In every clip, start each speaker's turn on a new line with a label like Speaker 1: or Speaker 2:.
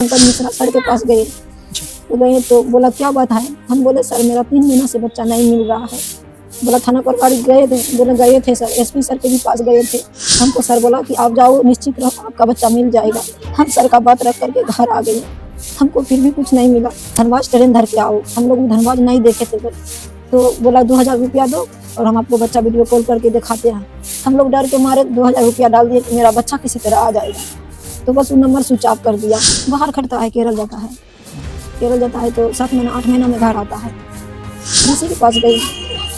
Speaker 1: Pankaj Mishra sir के पास गए तो गए तो बोला क्या बात है। हम बोले सर मेरा 3 महीना से बच्चा नहीं मिल रहा है। बोला थाना प्रभारी गए थे, बोले गए थे सर, एसपी सर के भी पास गए थे। हमको सर बोला कि आप जाओ, निश्चित रहो आपका बच्चा मिल जाएगा। हम सर का बात रख करके घर आ गए। हमको फिर भी कुछ नहीं मिला। धनबाद ट्रेन धर के आओ, हम लोग धनबाद नहीं देखे थे तो बोला 2000 रुपया दो और हम आपको बच्चा वीडियो कॉल करके दिखाते हैं। हम लोग डर के मारे 2000 रुपया डाल दिए कि मेरा बच्चा किसी तरह आ जाएगा। तो बस वो नंबर स्विच ऑफ कर दिया। बाहर खड़ता है, केरल जाता है। केरल जाता है तो 7 महीना 8 महीना में घर आता है। डीसी के पास गई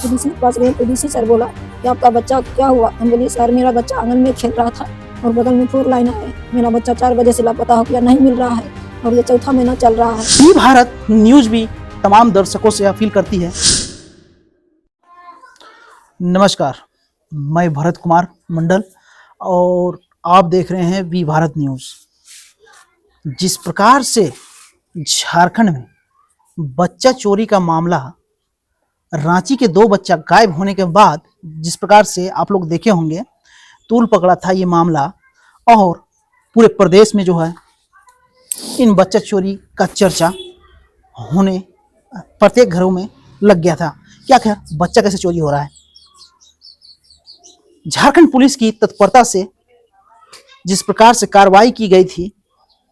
Speaker 1: तो डीसी के पास गए तो डीसी सर बोला कि आपका बच्चा क्या हुआ। हम बोलिए सर मेरा बच्चा आंगन में खेल रहा था और बगल में 4 लाइन है। मेरा बच्चा 4 बजे से लापता हो गया, नहीं मिल रहा है और ये 4था महीना चल रहा है।
Speaker 2: ई भारत न्यूज भी तमाम दर्शकों से अपील करती है। नमस्कार, मैं भरत कुमार मंडल और आप देख रहे हैं वी भारत न्यूज। जिस प्रकार से झारखंड में बच्चा चोरी का मामला, रांची के 2 बच्चा गायब होने के बाद जिस प्रकार से आप लोग देखे होंगे तूल पकड़ा था ये मामला, और पूरे प्रदेश में जो है इन बच्चा चोरी का चर्चा होने प्रत्येक घरों में लग गया था। क्या खैर बच्चा कैसे चोरी हो रहा है। झारखंड पुलिस की तत्परता से जिस प्रकार से कार्रवाई की गई थी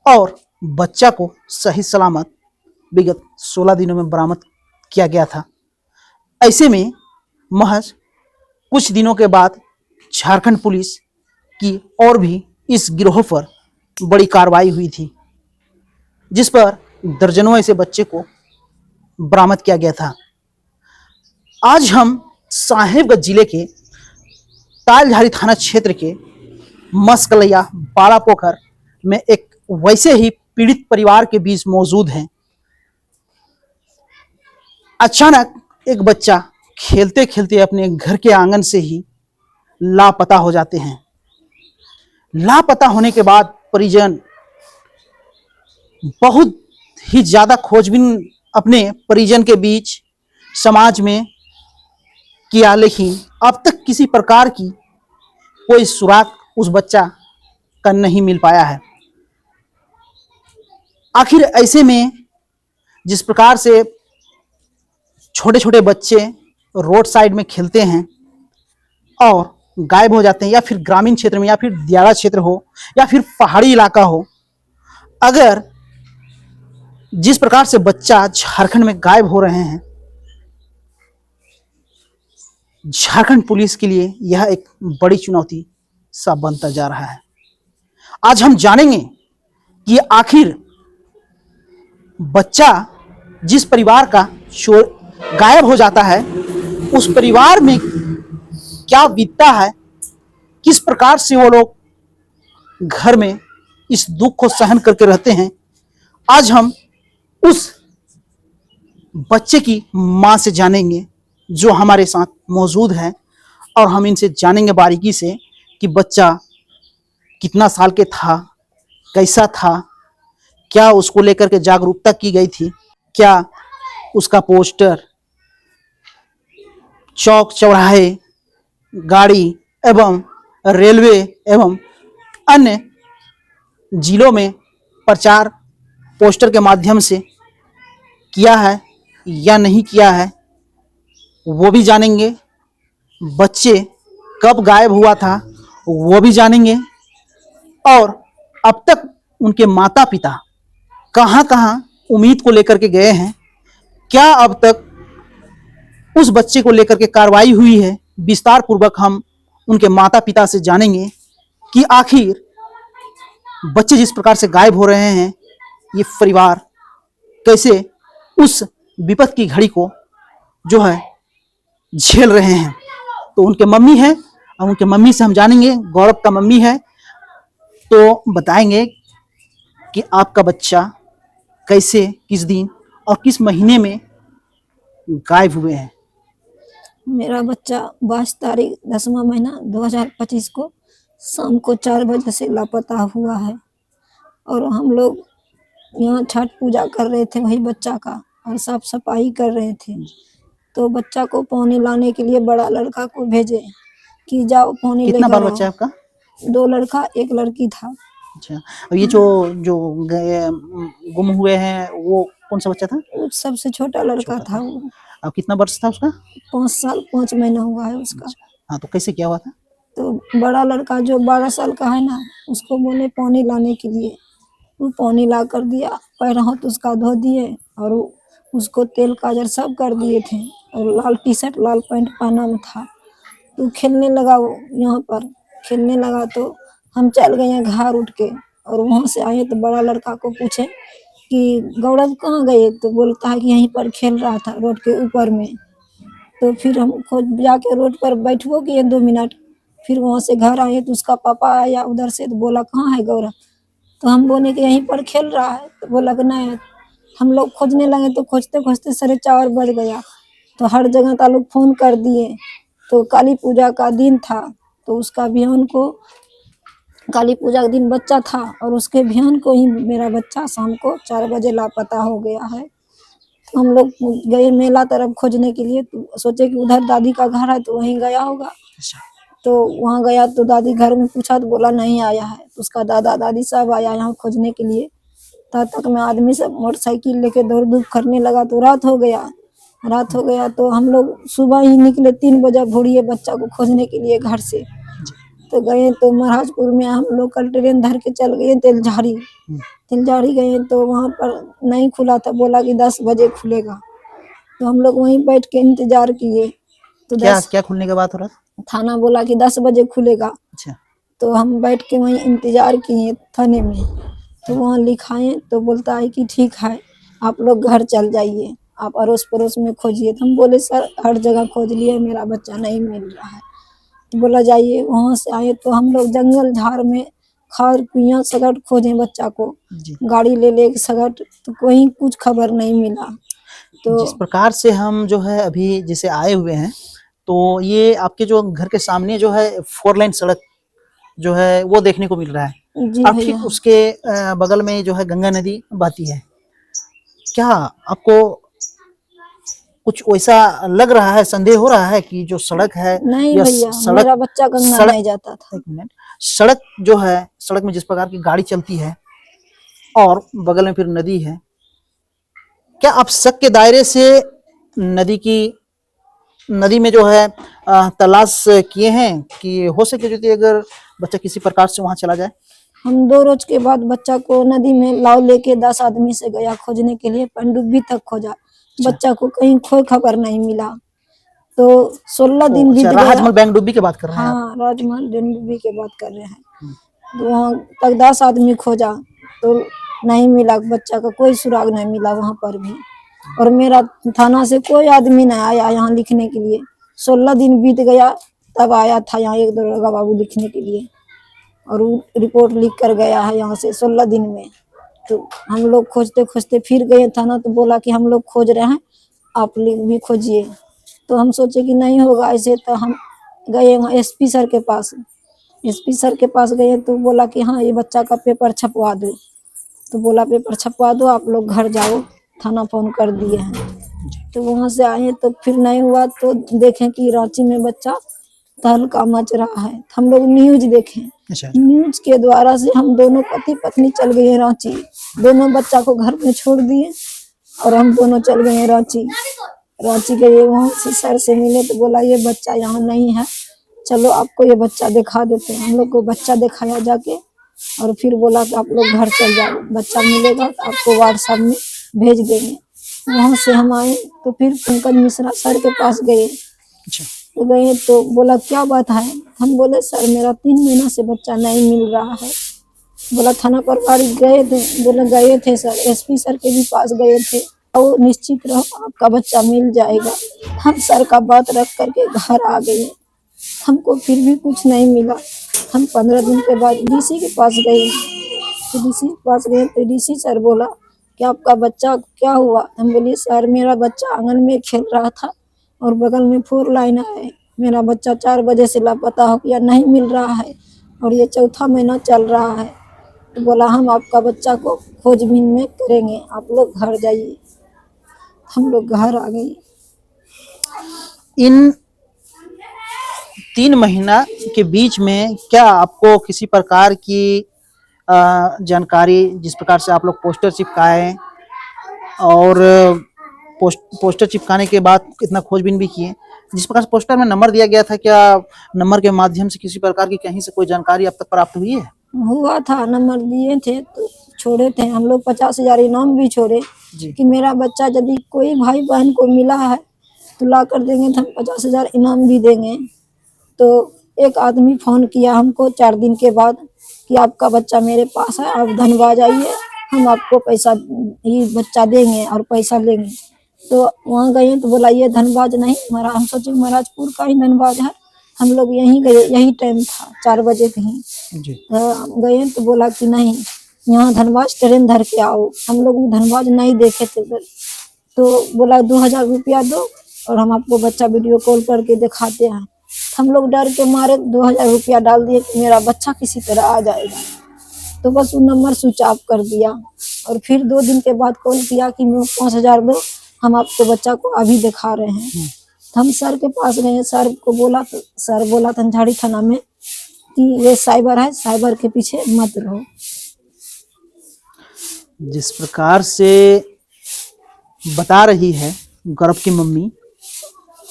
Speaker 2: और बच्चा को सही सलामत विगत 16 दिनों में बरामद किया गया था, ऐसे में महज कुछ दिनों के बाद झारखंड पुलिस की और भी इस गिरोह पर बड़ी कार्रवाई हुई थी, जिस पर दर्जनों ऐसे बच्चे को बरामद किया गया था। आज हम साहेबगंज जिले के तालझारी थाना क्षेत्र के मस्कलैया बाड़ा पोखर में एक वैसे ही पीड़ित परिवार के बीच मौजूद हैं। अचानक एक बच्चा खेलते खेलते अपने घर के आंगन से ही लापता हो जाते हैं। लापता होने के बाद परिजन बहुत ही ज्यादा खोजबीन अपने परिजन के बीच समाज में किया, लेकिन अब तक किसी प्रकार की कोई सुराग उस बच्चा का नहीं मिल पाया है। आखिर ऐसे में जिस प्रकार से छोटे छोटे बच्चे रोड साइड में खेलते हैं और गायब हो जाते हैं, या फिर ग्रामीण क्षेत्र में, या फिर दियारा क्षेत्र हो, या फिर पहाड़ी इलाका हो, अगर जिस प्रकार से बच्चा झारखंड में गायब हो रहे हैं, झारखंड पुलिस के लिए यह एक बड़ी चुनौती सा बनता जा रहा है। आज हम जानेंगे कि आखिर बच्चा जिस परिवार का गायब हो जाता है उस परिवार में क्या बीतता है, किस प्रकार से वो लोग घर में इस दुख को सहन करके रहते हैं। आज हम उस बच्चे की मां से जानेंगे जो हमारे साथ मौजूद है, और हम इनसे जानेंगे बारीकी से कि बच्चा कितना साल के था, कैसा था, क्या उसको लेकर के जागरूकता की गई थी, क्या उसका पोस्टर चौक चौराहे, गाड़ी एवं रेलवे एवं अन्य जिलों में प्रचार पोस्टर के माध्यम से किया है या नहीं किया है, वो भी जानेंगे। बच्चे कब गायब हुआ था वो भी जानेंगे, और अब तक उनके माता पिता कहां कहां उम्मीद को लेकर के गए हैं, क्या अब तक उस बच्चे को लेकर के कार्रवाई हुई है। विस्तार पूर्वक हम उनके माता पिता से जानेंगे कि आखिर बच्चे जिस प्रकार से गायब हो रहे हैं, ये परिवार कैसे उस विपद की घड़ी को जो है झेल रहे हैं। तो उनके मम्मी है और उनके मम्मी से हम जानेंगे, गौरव का मम्मी है, तो बताएंगे कि आपका बच्चा कैसे, किस दिन और किस महीने में गायब हुए हैं।
Speaker 1: मेरा बच्चा 22 तारीख 10वां महीना 2025 को शाम को 4 बजे से लापता हुआ है, और हम लोग यहाँ छठ पूजा कर रहे थे वही बच्चा का, और साफ सफाई कर रहे थे। तो बच्चा को पानी लाने के लिए बड़ा लड़का को भेजे कि जाओ पानी लेकर आओ।
Speaker 2: कितना बाल बच्चा है आपका?
Speaker 1: 2 लड़का 1 लड़की था।
Speaker 2: अच्छा, अब ये जो जो गुम हुए हैं वो कौन सा बच्चा था?
Speaker 1: वो सबसे छोटा लड़का
Speaker 2: छोटा
Speaker 1: था
Speaker 2: था।
Speaker 1: वो।
Speaker 2: अब कितना वर्ष था उसका?
Speaker 1: 5 साल 5 महीना हुआ है उसका।
Speaker 2: अच्छा, हाँ, तो कैसे क्या हुआ था?
Speaker 1: तो बड़ा लड़का जो 12 साल का है ना, उसको बोले पानी लाने के लिए, वो पानी ला कर दिया, पैर हाथ उसका धो दिए और उसको तेल काजल सब कर दिए थे, और लाल टी शर्ट लाल पैंट पहना में था। तो खेलने लगा वो यहाँ पर, खेलने लगा तो हम चल गए हैं घर उठ के, और वहाँ से आए तो बड़ा लड़का को पूछे कि गौरव कहाँ गए, तो बोलता है कि यहीं पर खेल रहा था रोड के ऊपर में। तो फिर हम खोज जाके रोड पर बैठबो किए 2 मिनट, फिर वहाँ से घर आए तो उसका पापा आया उधर से, तो बोला कहाँ है गौरव, तो हम बोले कि यहीं पर खेल रहा है, तो बोला कि नहीं। हम लोग खोजने लगे तो खोजते खोजते 4:30 बज गया। तो हर जगह का लोग फोन कर दिए। तो काली पूजा का दिन था, तो उसका बिहान को, काली पूजा के दिन बच्चा था, और उसके बिहान को ही मेरा बच्चा शाम को 4 बजे लापता हो गया है। तो हम लोग गए मेला तरफ खोजने के लिए, तो सोचे कि उधर दादी का घर है तो वहीं गया होगा।
Speaker 2: अच्छा,
Speaker 1: तो वहाँ गया तो दादी घर में पूछा तो बोला नहीं आया है। तो उसका दादा दादी सब आया यहाँ खोजने के लिए। तब तक में आदमी सब मोटरसाइकिल लेके दौड़ धूप करने लगा, तो रात हो गया। रात हो गया तो हम लोग सुबह ही निकले 3 बजे भोरिए बच्चा को खोजने के लिए घर से। तो गए तो महाराजपुर में हम लोकल ट्रेन धर के चल गए तेलझारी। तेलझारी गए तो वहाँ पर नहीं खुला था, बोला कि 10 बजे खुलेगा। तो हम लोग वहीं बैठ के इंतजार किए। तो
Speaker 2: क्या
Speaker 1: 10
Speaker 2: क्या खुलने के बाद हो रहा था?
Speaker 1: थाना बोला कि 10 बजे खुलेगा।
Speaker 2: अच्छा,
Speaker 1: तो हम बैठ के वहीं इंतजार किए थाने में। तो वहाँ लिखाए तो बोलता है कि ठीक है, आप लोग घर चल जाइए, आप अड़ोस पड़ोस में खोजिए। तो हम बोले सर हर जगह खोज लिए, मेरा बच्चा नहीं मिल रहा है। तो बोला जाइए। वहाँ से आए तो हम लोग जंगल झाड़ में खार कुइयाँ सगट खोजे बच्चा को,
Speaker 2: जी।
Speaker 1: गाड़ी ले ले सगट, तो कहीं कुछ खबर नहीं मिला। तो
Speaker 2: जिस प्रकार से हम जो है अभी जैसे आए हुए हैं, तो ये आपके जो घर के सामने जो है 4 लाइन सड़क जो है वो देखने को मिल रहा है,
Speaker 1: जी
Speaker 2: और
Speaker 1: भैया,
Speaker 2: ठीक उसके बगल में जो है गंगा नदी बहती है। क्या आपको कुछ वैसा लग रहा है, संदेह हो रहा है कि जो सड़क है
Speaker 1: नहीं
Speaker 2: या
Speaker 1: भैया,
Speaker 2: सड़क
Speaker 1: मेरा बच्चा गंगा
Speaker 2: सड़क
Speaker 1: नहीं जाता था।
Speaker 2: एक मिनट, सड़क जो है, सड़क में जिस प्रकार की गाड़ी चलती है और बगल में फिर नदी है, क्या आप शक के दायरे से नदी में जो है तलाश किए हैं कि हो सके यदि अगर बच्चा किसी प्रकार से वहां चला जाए?
Speaker 1: हम 2 रोज के बाद बच्चा को नदी में नाव लेके 10 आदमी से गया खोजने के लिए, पनडुब्बी तक खोजा।
Speaker 2: अच्छा,
Speaker 1: बच्चा को कहीं कोई खबर नहीं मिला। तो 16
Speaker 2: ओ
Speaker 1: दिन
Speaker 2: अच्छा,
Speaker 1: बीत गया।
Speaker 2: राजमहल बैंगडुब्बी की बात कर रहे हैं आप?
Speaker 1: हाँ, राजमहल पनडुब्बी की बात कर रहे हैं।
Speaker 2: हम्म,
Speaker 1: तो वहाँ तक 10 आदमी खोजा, तो नहीं मिला, बच्चा का कोई सुराग नहीं मिला वहाँ पर भी। और मेरा थाना से कोई आदमी नहीं आया यहाँ लिखने के लिए। 16 दिन बीत गया, तब आया था यहाँ एक दरोगा बाबू लिखने के लिए, और वो रिपोर्ट लिख कर गया है यहाँ से 16 दिन में। तो हम लोग खोजते खोजते फिर गए थाना, तो बोला कि हम लोग खोज रहे हैं, आप लोग भी खोजिए। तो हम सोचे कि नहीं होगा ऐसे, तो हम गए वहाँ एसपी सर के पास। एसपी सर के पास गए तो बोला कि हाँ ये बच्चा का पेपर छपवा दो। तो बोला पेपर छपवा दो, आप लोग घर जाओ, थाना फोन कर दिए हैं। तो वहाँ से आए तो फिर नहीं हुआ, तो देखें कि रांची में बच्चा तहलका मच रहा है। हम लोग न्यूज देखें,
Speaker 2: अच्छा,
Speaker 1: न्यूज के द्वारा से हम दोनों पति पत्नी चल गए रांची। दोनों बच्चा को घर में छोड़ दिए और हम दोनों चल गए रांची। रांची गए, वहाँ से सर से मिले तो बोला ये बच्चा यहाँ नहीं है, चलो आपको ये बच्चा दिखा देते हैं। हम लोग को बच्चा दिखाया जाके, और फिर बोला कि आप लोग घर चल जाओ, बच्चा मिलेगा तो आपको व्हाट्सएप में भेज देंगे। वहाँ से हम आए तो फिर पंकज मिश्रा सर के पास गए।
Speaker 2: अच्छा,
Speaker 1: तो गए तो बोला क्या बात है। हम बोले सर मेरा 3 महीना से बच्चा नहीं मिल रहा है। बोला थाना प्रभारी गए थे, बोले गए थे सर, एसपी सर के भी पास गए थे, और निश्चित रहो आपका बच्चा मिल जाएगा। हम सर का बात रख करके घर आ गए। हमको फिर भी कुछ नहीं मिला। हम 15 दिन के बाद डीसी के पास गए। तो डीसी के पास गए तो डीसी सर बोला कि आपका बच्चा क्या हुआ। हम बोलिए सर मेरा बच्चा आंगन में खेल रहा था और बगल में 4 लाइन है, मेरा बच्चा 4 बजे से लापता हो गया, नहीं मिल रहा है, और ये 4था महीना चल रहा है। तो बोला हम आपका बच्चा को खोजबीन में करेंगे, आप लोग घर जाइए। हम लोग घर आ गए।
Speaker 2: इन 3 महीना के बीच में क्या आपको किसी प्रकार की जानकारी, जिस प्रकार से आप लोग पोस्टर चिपकाए और पोस्टर चिपकाने के बाद इतना खोजबीन भी किए, जिस प्रकार से पोस्टर में नंबर दिया गया था, क्या नंबर के माध्यम से किसी प्रकार की कहीं से कोई जानकारी अब तक प्राप्त हुई है?
Speaker 1: हुआ था, नंबर दिए थे तो छोड़े थे हम लोग, 50,000 इनाम भी छोड़े
Speaker 2: जी
Speaker 1: कि मेरा बच्चा यदि कोई भाई बहन को मिला है तो ला कर देंगे तो हम 50,000 इनाम भी देंगे। तो एक आदमी फोन किया हमको 4 दिन के बाद कि आपका बच्चा मेरे पास है, आप धनबाद आइए, हम आपको पैसा ही बच्चा देंगे और पैसा लेंगे। तो वहाँ गए तो बोला ये धनबाद नहीं, हमारा हम सोचे महाराजपुर का ही धनबाद है। हम लोग यहीं गए, यही टाइम था 4 बजे कहीं
Speaker 2: जी
Speaker 1: गए तो बोला कि नहीं, यहाँ धनबाद ट्रेन धर के आओ। हम लोग धनबाद नहीं देखे थे उधर, तो बोला 2,000 रुपया दो और हम आपको बच्चा वीडियो कॉल करके दिखाते हैं। हम लोग डर के मारे 2,000 रुपया डाल दिए कि मेरा बच्चा किसी तरह आ जाएगा। तो बस वो नंबर स्विच ऑफ कर दिया और फिर 2 दिन के बाद कॉल किया कि 5,000 दो, हम आपको बच्चा को अभी दिखा रहे हैं। तो हम सर के पास गए, सर को बोला तो सर बोला तंझाड़ी थाना में कि ये साइबर है, साइबर के पीछे मत रहो।
Speaker 2: जिस प्रकार से बता रही है गौरव की मम्मी,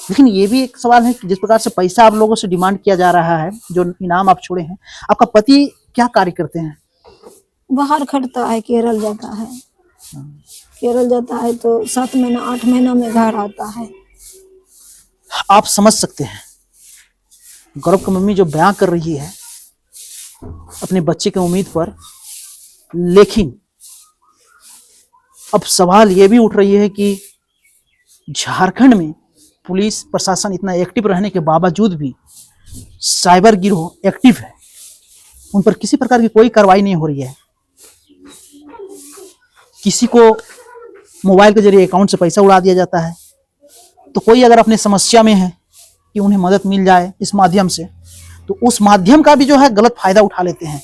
Speaker 2: लेकिन ये भी एक सवाल है कि जिस प्रकार से पैसा आप लोगों से डिमांड किया जा रहा है, जो इनाम आप छोड़े हैं, आपका पति क्या कार्य करते हैं?
Speaker 1: बाहर खटता है, केरल जाता है। केरल जाता है तो 7 महीना 8 महीना में घर आता है।
Speaker 2: आप समझ सकते हैं गौरव की मम्मी जो बयां कर रही है अपने बच्चे के उम्मीद पर, लेकिन अब सवाल ये भी उठ रही है कि झारखंड में पुलिस प्रशासन इतना एक्टिव रहने के बावजूद भी साइबर गिरोह एक्टिव है, उन पर किसी प्रकार की कोई कार्रवाई नहीं हो रही है। किसी को मोबाइल के जरिए अकाउंट से पैसा उड़ा दिया जाता है, तो कोई अगर अपने समस्या में है कि उन्हें मदद मिल जाए इस माध्यम से, तो उस माध्यम का भी जो है गलत फायदा उठा लेते हैं।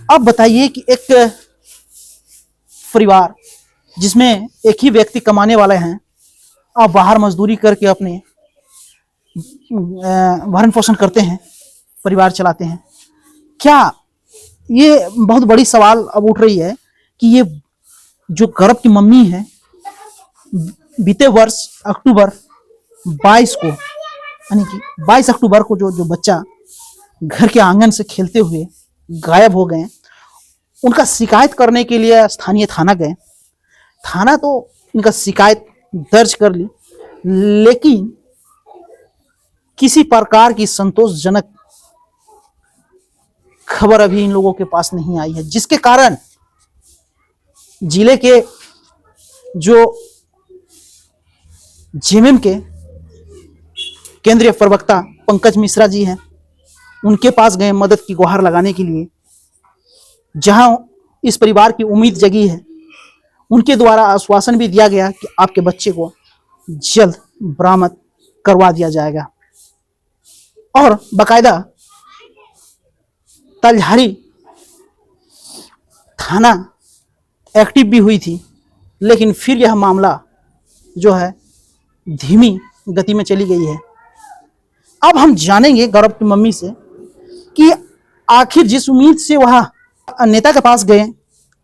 Speaker 2: अब बताइए कि एक परिवार जिसमें एक ही व्यक्ति कमाने वाले हैं, आप बाहर मजदूरी करके अपने भरण पोषण करते हैं, परिवार चलाते हैं, क्या ये बहुत बड़ी सवाल अब उठ रही है कि ये जो गौरव की मम्मी है, बीते वर्ष अक्टूबर 22 को, यानी कि 22 अक्टूबर को जो बच्चा घर के आंगन से खेलते हुए गायब हो गए, उनका शिकायत करने के लिए स्थानीय थाना गए। थाना तो इनका शिकायत दर्ज कर ली, लेकिन किसी प्रकार की संतोषजनक खबर अभी इन लोगों के पास नहीं आई है, जिसके कारण जिले के जो जेएमएम के केंद्रीय प्रवक्ता पंकज मिश्रा जी हैं, उनके पास गए मदद की गुहार लगाने के लिए। जहां इस परिवार की उम्मीद जगी है, उनके द्वारा आश्वासन भी दिया गया कि आपके बच्चे को जल्द बरामद करवा दिया जाएगा, और बाकायदा तलझाड़ी थाना एक्टिव भी हुई थी, लेकिन फिर यह मामला जो है धीमी गति में चली गई है। अब हम जानेंगे गौरव की मम्मी से कि आखिर जिस उम्मीद से वह नेता के पास गए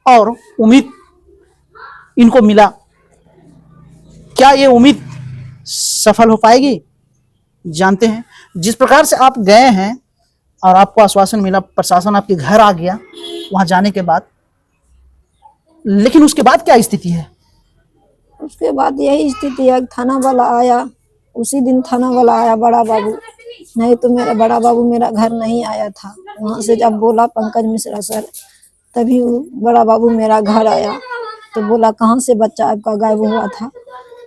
Speaker 2: और उम्मीद इनको मिला, क्या ये उम्मीद सफल हो पाएगी? जानते हैं। जिस प्रकार से आप गए हैं और आपको आश्वासन मिला, प्रशासन आपके घर आ गया वहां जाने के बाद, लेकिन उसके बाद क्या स्थिति है?
Speaker 1: उसके बाद यही स्थिति है, थाना वाला आया, उसी दिन थाना वाला आया बड़ा बाबू, नहीं तो मेरा बड़ा बाबू मेरा घर नहीं आया था। वहाँ से जब बोला पंकज मिश्रा सर, तभी वो बड़ा बाबू मेरा घर आया, तो बोला कहाँ से बच्चा आपका गायब हुआ था?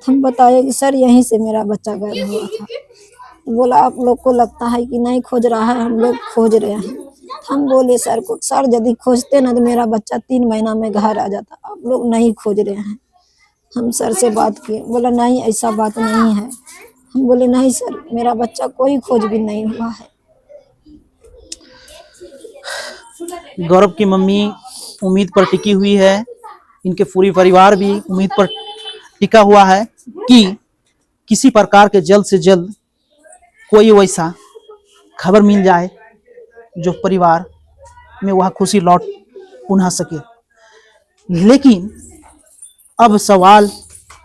Speaker 1: हम बताए कि सर यहीं से मेरा बच्चा गायब हुआ था। तो बोला आप लोग को लगता है कि नहीं खोज रहा है, हम लोग खोज रहे हैं। हम बोले सर को, सर यदि खोजते ना तो मेरा बच्चा 3 महीना में घर आ जाता, आप लोग नहीं खोज रहे हैं। हम सर से बात किए, बोला नहीं ऐसा बात नहीं है। हम बोले नहीं सर, मेरा बच्चा कोई खोज भी नहीं हुआ है।
Speaker 2: गौरव की मम्मी उम्मीद पर टिकी हुई है, इनके पूरी परिवार भी उम्मीद पर टिका हुआ है कि किसी प्रकार के जल्द से जल्द कोई वैसा खबर मिल जाए जो परिवार में वह खुशी लौट पुनः सके। लेकिन अब सवाल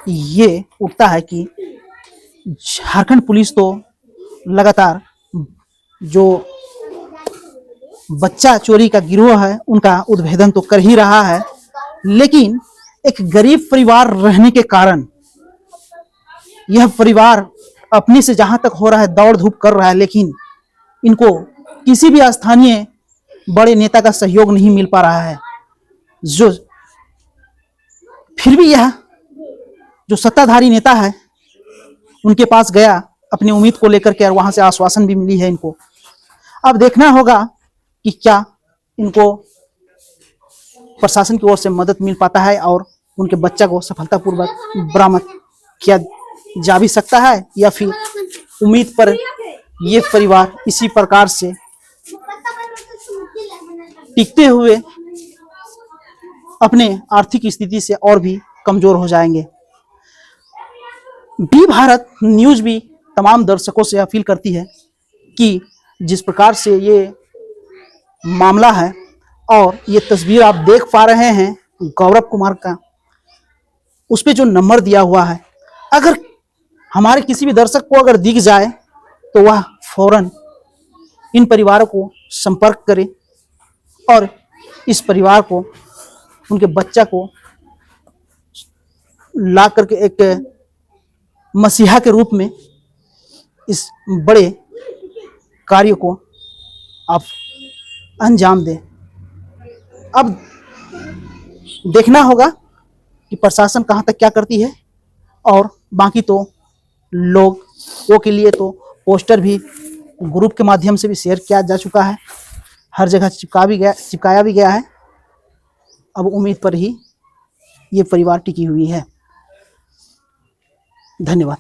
Speaker 2: ये उठता है कि झारखंड पुलिस तो लगातार जो बच्चा चोरी का गिरोह है उनका उद्भेदन तो कर ही रहा है, लेकिन एक गरीब परिवार रहने के कारण यह परिवार अपने से जहां तक हो रहा है दौड़ धूप कर रहा है, लेकिन इनको किसी भी स्थानीय बड़े नेता का सहयोग नहीं मिल पा रहा है। जो फिर भी यह जो सत्ताधारी नेता है उनके पास गया अपनी उम्मीद को लेकर के, और वहां से आश्वासन भी मिली है इनको। अब देखना होगा कि क्या इनको प्रशासन की ओर से मदद मिल पाता है और उनके बच्चा को सफलतापूर्वक बरामद किया जा भी सकता है, या फिर उम्मीद पर ये परिवार इसी प्रकार से टिकते हुए अपने आर्थिक स्थिति से और भी कमजोर हो जाएंगे। बी भारत न्यूज भी तमाम दर्शकों से अपील करती है कि जिस प्रकार से ये मामला है और ये तस्वीर आप देख पा रहे हैं गौरव कुमार का, उस पे जो नंबर दिया हुआ है, अगर हमारे किसी भी दर्शक को अगर दिख जाए तो वह फौरन इन परिवारों को संपर्क करे और इस परिवार को, उनके बच्चा को ला करके एक मसीहा के रूप में इस बड़े कार्य को आप अंजाम दें। अब देखना होगा कि प्रशासन कहां तक क्या करती है, और बाकी तो लोगों के लिए तो पोस्टर भी ग्रुप के माध्यम से भी शेयर किया जा चुका है, हर जगह चिपकाया भी गया है। अब उम्मीद पर ही ये परिवार टिकी हुई है। धन्यवाद।